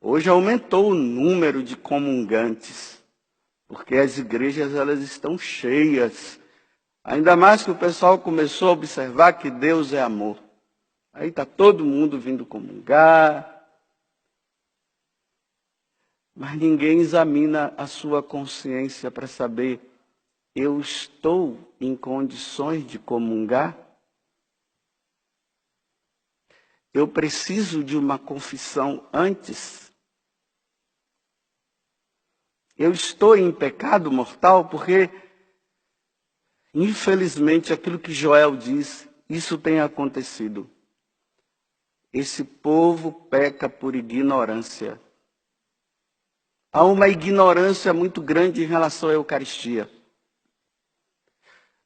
Hoje aumentou o número de comungantes, porque as igrejas elas estão cheias. Ainda mais que o pessoal começou a observar que Deus é amor. Aí está todo mundo vindo comungar. Mas ninguém examina a sua consciência para saber, eu estou em condições de comungar? Eu preciso de uma confissão antes? Eu estou em pecado mortal? Porque, infelizmente, aquilo que Joel diz, isso tem acontecido. Esse povo peca por ignorância. Há uma ignorância muito grande em relação à Eucaristia.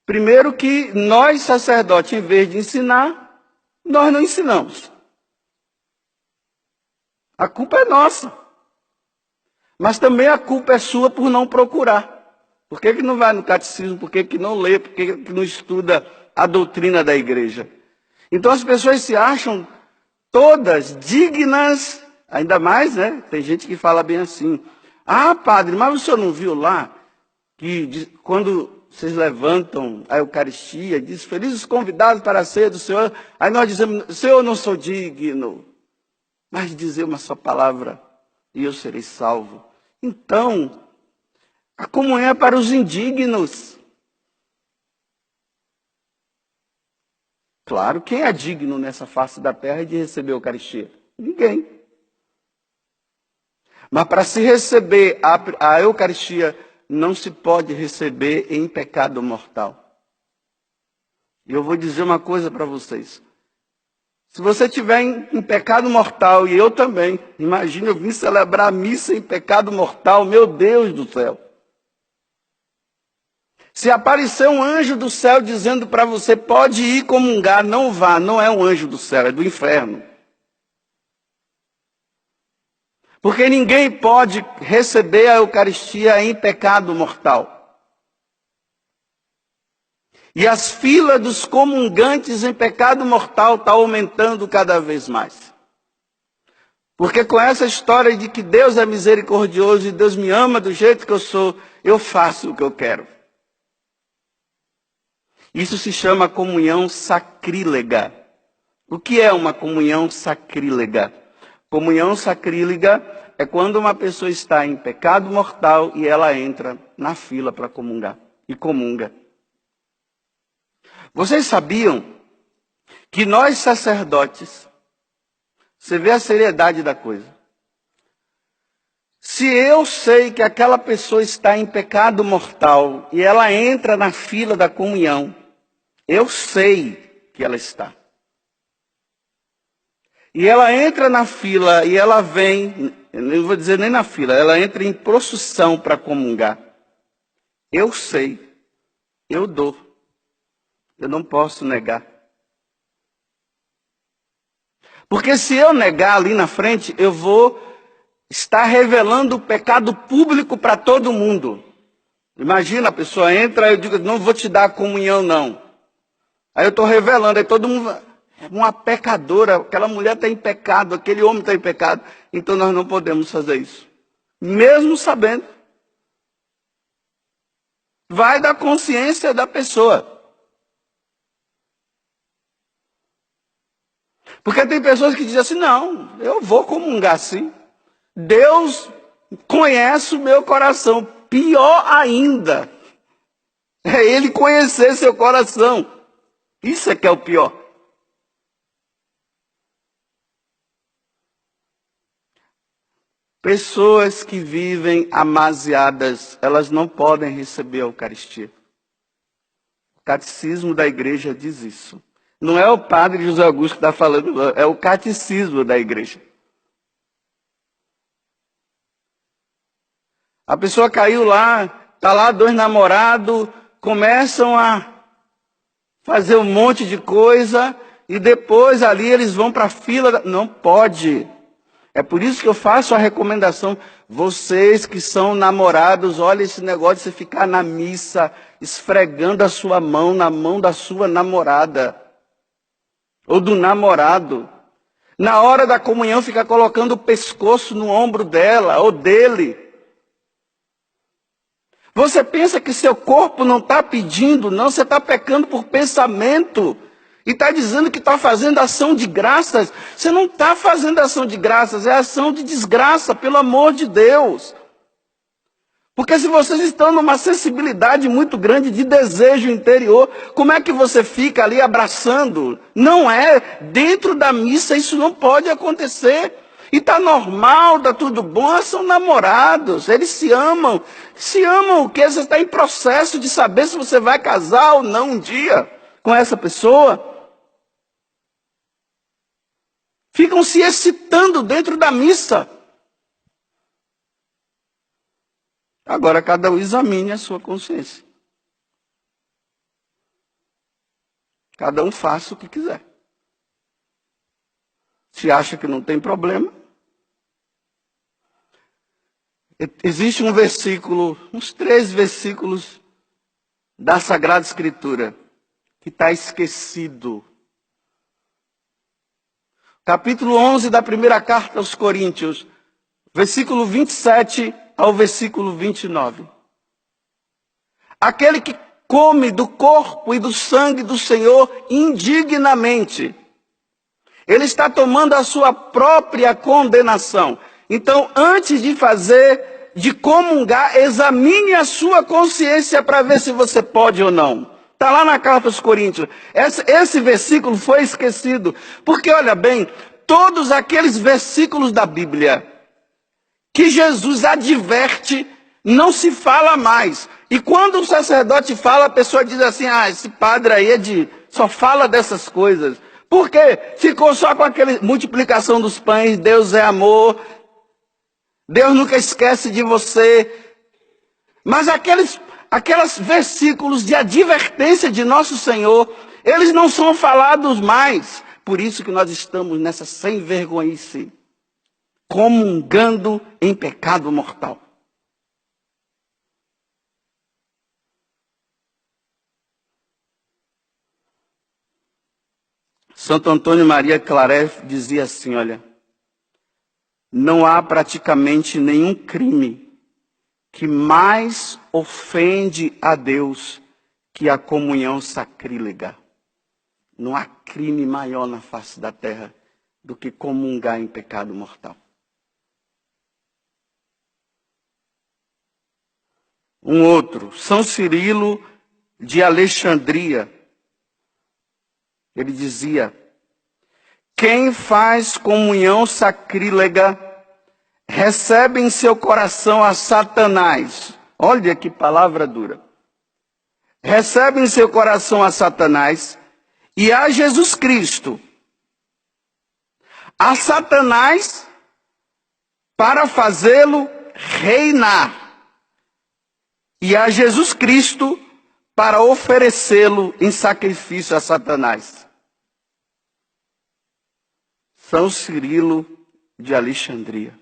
Primeiro que nós, sacerdotes, em vez de ensinar, nós não ensinamos. A culpa é nossa. Mas também a culpa é sua por não procurar. Por que não vai no catecismo? Por que não lê? Por que não estuda a doutrina da igreja? Então as pessoas se acham todas dignas, ainda mais, né? Tem gente que fala bem assim. Ah, padre, mas o senhor não viu lá que quando vocês levantam a Eucaristia, diz, felizes convidados para a ceia do Senhor, aí nós dizemos, Senhor, eu não sou digno, mas dizer uma só palavra e eu serei salvo. Então, a comunhão é para os indignos. Claro, quem é digno nessa face da terra de receber a Eucaristia? Ninguém. Mas para se receber a Eucaristia, não se pode receber em pecado mortal. E eu vou dizer uma coisa para vocês. Se você estiver em pecado mortal, e eu também, imagina eu vim celebrar a missa em pecado mortal, meu Deus do céu. Se aparecer um anjo do céu dizendo para você, pode ir comungar, não vá, não é um anjo do céu, é do inferno. Porque ninguém pode receber a Eucaristia em pecado mortal. E as filas dos comungantes em pecado mortal estão aumentando cada vez mais. Porque com essa história de que Deus é misericordioso e Deus me ama do jeito que eu sou, eu faço o que eu quero. Isso se chama comunhão sacrílega. O que é uma comunhão sacrílega? Comunhão sacrílega é quando uma pessoa está em pecado mortal e ela entra na fila para comungar. E comunga. Vocês sabiam que nós sacerdotes, você vê a seriedade da coisa. Se eu sei que aquela pessoa está em pecado mortal e ela entra na fila da comunhão, eu sei que ela está. E ela entra na fila e ela vem, eu não vou dizer nem na fila, ela entra em procissão para comungar. Eu sei, eu dou. Eu não posso negar. Porque se eu negar ali na frente, eu vou estar revelando o pecado público para todo mundo. Imagina, a pessoa entra, eu digo, não vou te dar a comunhão não. Aí eu estou revelando, aí todo mundo, uma pecadora, aquela mulher está em pecado, aquele homem está em pecado. Então nós não podemos fazer isso. Mesmo sabendo. Vai da consciência da pessoa. Porque tem pessoas que dizem assim, não, eu vou comungar sim. Deus conhece o meu coração. Pior ainda, é Ele conhecer seu coração. Isso é que é o pior. Pessoas que vivem amaziadas, elas não podem receber a Eucaristia. O catecismo da igreja diz isso. Não é o padre José Augusto que está falando, é o catecismo da igreja. A pessoa caiu lá, está lá dois namorados, começam a fazer um monte de coisa, e depois ali eles vão para a fila. Não pode. É por isso que eu faço a recomendação, vocês que são namorados, olha esse negócio de você ficar na missa, esfregando a sua mão na mão da sua namorada. Ou do namorado. Na hora da comunhão fica colocando o pescoço no ombro dela ou dele. Você pensa que seu corpo não está pedindo, não, você está pecando por pensamento. E está dizendo que está fazendo ação de graças. Você não está fazendo ação de graças, é ação de desgraça, pelo amor de Deus. Porque se vocês estão numa sensibilidade muito grande de desejo interior, como é que você fica ali abraçando? Não é, dentro da missa isso não pode acontecer. E está normal, está tudo bom, são namorados, eles se amam. Se amam o quê? Você está em processo de saber se você vai casar ou não um dia com essa pessoa. Ficam se excitando dentro da missa. Agora cada um examine a sua consciência. Cada um faça o que quiser. Se acha que não tem problema. Existe um versículo, uns 3 versículos da Sagrada Escritura que está esquecido. Capítulo 11 da primeira carta aos Coríntios, versículo 27 ao versículo 29. Aquele que come do corpo e do sangue do Senhor indignamente, ele está tomando a sua própria condenação. Então, antes de comungar, examine a sua consciência para ver se você pode ou não. Está lá na carta aos Coríntios. Esse versículo foi esquecido. Porque, olha bem, todos aqueles versículos da Bíblia que Jesus adverte, não se fala mais. E quando o sacerdote fala, a pessoa diz assim, esse padre aí só fala dessas coisas. Por quê? Ficou só com aquela multiplicação dos pães, Deus é amor, Deus nunca esquece de você. Mas aqueles versículos de advertência de nosso Senhor, eles não são falados mais. Por isso que nós estamos nessa sem vergonhice, comungando em pecado mortal. Santo Antônio Maria Claret dizia assim, olha, não há praticamente nenhum crime que mais ofende a Deus que a comunhão sacrílega. Não há crime maior na face da terra do que comungar em pecado mortal. Um outro, São Cirilo de Alexandria, ele dizia, quem faz comunhão sacrílega recebe em seu coração a Satanás. Olha que palavra dura. Recebe em seu coração a Satanás e a Jesus Cristo. A Satanás para fazê-lo reinar. E a Jesus Cristo para oferecê-lo em sacrifício a Satanás. São Cirilo de Alexandria.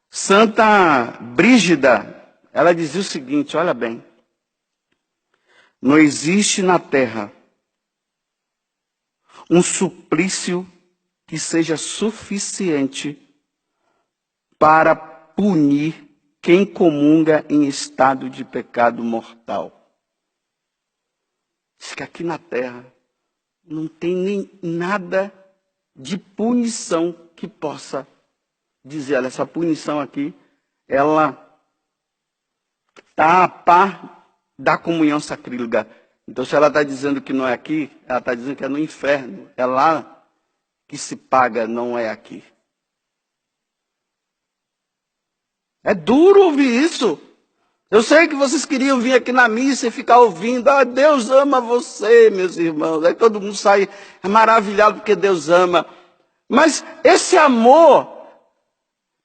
Santa Brígida, ela dizia o seguinte, olha bem. Não existe na terra um suplício que seja suficiente para punir quem comunga em estado de pecado mortal. Diz que aqui na terra não tem nem nada de punição que possa dizer, olha, essa punição aqui, ela está a par da comunhão sacrílega. Então, se ela está dizendo que não é aqui, ela está dizendo que é no inferno. É lá que se paga, não é aqui. É duro ouvir isso. Eu sei que vocês queriam vir aqui na missa e ficar ouvindo, Deus ama você, meus irmãos. Aí todo mundo sai maravilhado porque Deus ama. Mas esse amor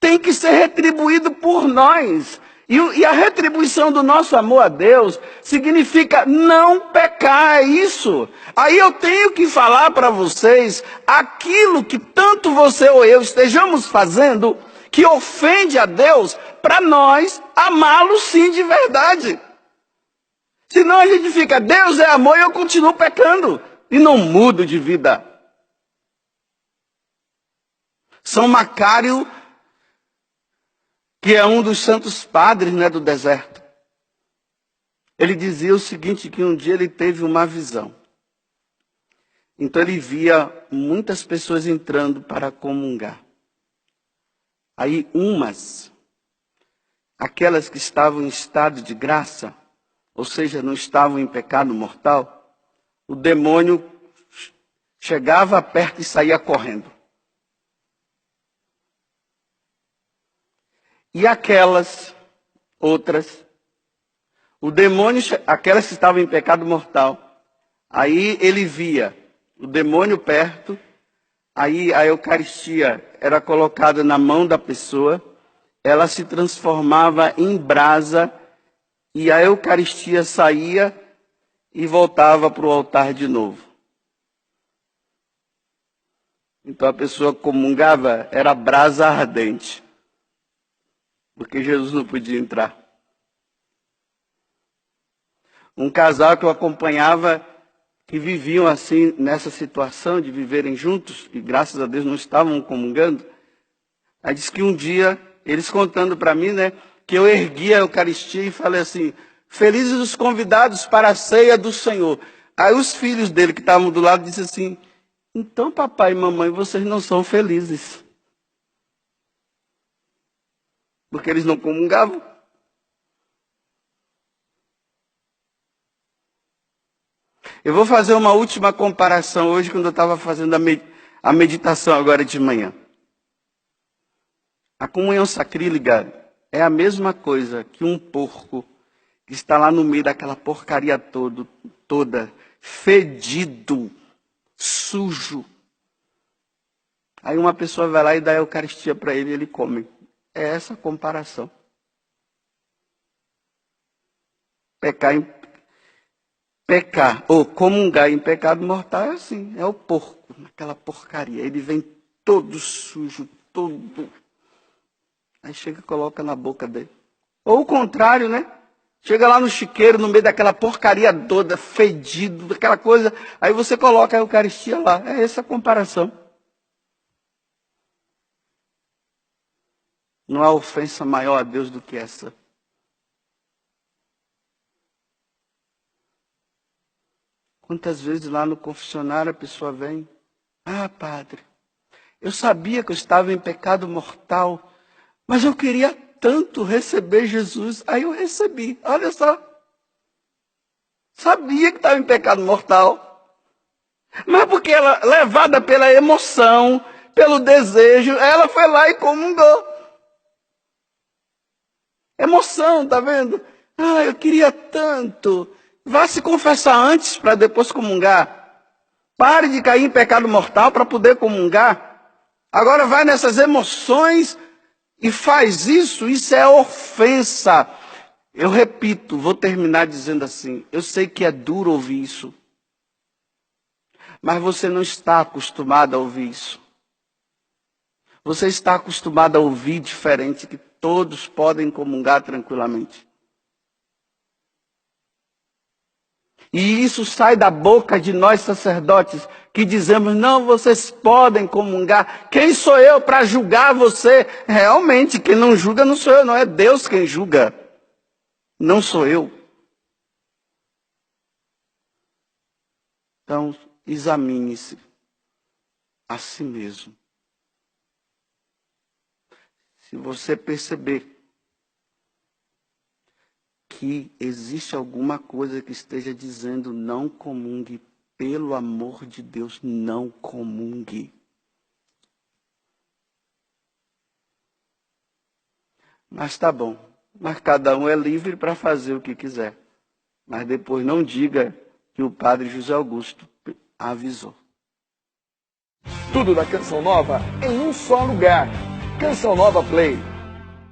tem que ser retribuído por nós. E a retribuição do nosso amor a Deus significa não pecar, é isso. Aí eu tenho que falar para vocês aquilo que tanto você ou eu estejamos fazendo que ofende a Deus, para nós amá-lo sim de verdade. Senão a gente fica, Deus é amor e eu continuo pecando. E não mudo de vida. São Macário, que é um dos santos padres, né, do deserto, ele dizia o seguinte, que um dia ele teve uma visão. Então ele via muitas pessoas entrando para comungar. Aí aquelas que estavam em estado de graça, ou seja, não estavam em pecado mortal, o demônio chegava perto e saía correndo. E aquelas outras, o demônio, aquelas que estavam em pecado mortal, aí ele via o demônio perto, aí a Eucaristia era colocada na mão da pessoa, ela se transformava em brasa e a Eucaristia saía e voltava para o altar de novo. Então a pessoa comungava, era brasa ardente, porque Jesus não podia entrar. Um casal que eu acompanhava, que viviam assim, nessa situação de viverem juntos, e graças a Deus não estavam comungando, aí disse que um dia, eles contando para mim, né, que eu ergui a Eucaristia e falei assim, felizes os convidados para a ceia do Senhor. Aí os filhos dele que estavam do lado disseram assim, então papai e mamãe, vocês não são felizes. Porque eles não comungavam. Eu vou fazer uma última comparação hoje, quando eu estava fazendo a meditação agora de manhã. A comunhão sacrílega é a mesma coisa que um porco que está lá no meio daquela porcaria toda, fedido, sujo. Aí uma pessoa vai lá e dá a Eucaristia para ele e ele come. É essa a comparação. Pecar ou comungar em pecado mortal é assim, é o porco, aquela porcaria. Ele vem todo sujo, todo. Aí chega e coloca na boca dele. Ou o contrário, né? Chega lá no chiqueiro, no meio daquela porcaria toda, fedido, aquela coisa. Aí você coloca a Eucaristia lá. É essa a comparação. Não há ofensa maior a Deus do que essa. Quantas vezes lá no confessionário a pessoa vem, padre, eu sabia que eu estava em pecado mortal, mas eu queria tanto receber Jesus. Aí eu recebi, olha só. Sabia que estava em pecado mortal, mas porque ela, levada pela emoção, pelo desejo, ela foi lá e comungou. Emoção, tá vendo? Eu queria tanto. Vá se confessar antes para depois comungar. Pare de cair em pecado mortal para poder comungar. Agora vai nessas emoções e faz isso é ofensa. Eu repito, vou terminar dizendo assim, eu sei que é duro ouvir isso. Mas você não está acostumado a ouvir isso. Você está acostumado a ouvir diferente, que todos podem comungar tranquilamente. E isso sai da boca de nós sacerdotes, que dizemos, não, vocês podem comungar. Quem sou eu para julgar você? Realmente, quem não julga não sou eu, não é Deus quem julga. Não sou eu. Então, examine-se a si mesmo. Se você perceber que existe alguma coisa que esteja dizendo não comungue, pelo amor de Deus, não comungue. Mas tá bom, mas cada um é livre para fazer o que quiser. Mas depois não diga que o padre José Augusto avisou. Tudo da Canção Nova em um só lugar. Canção Nova Play.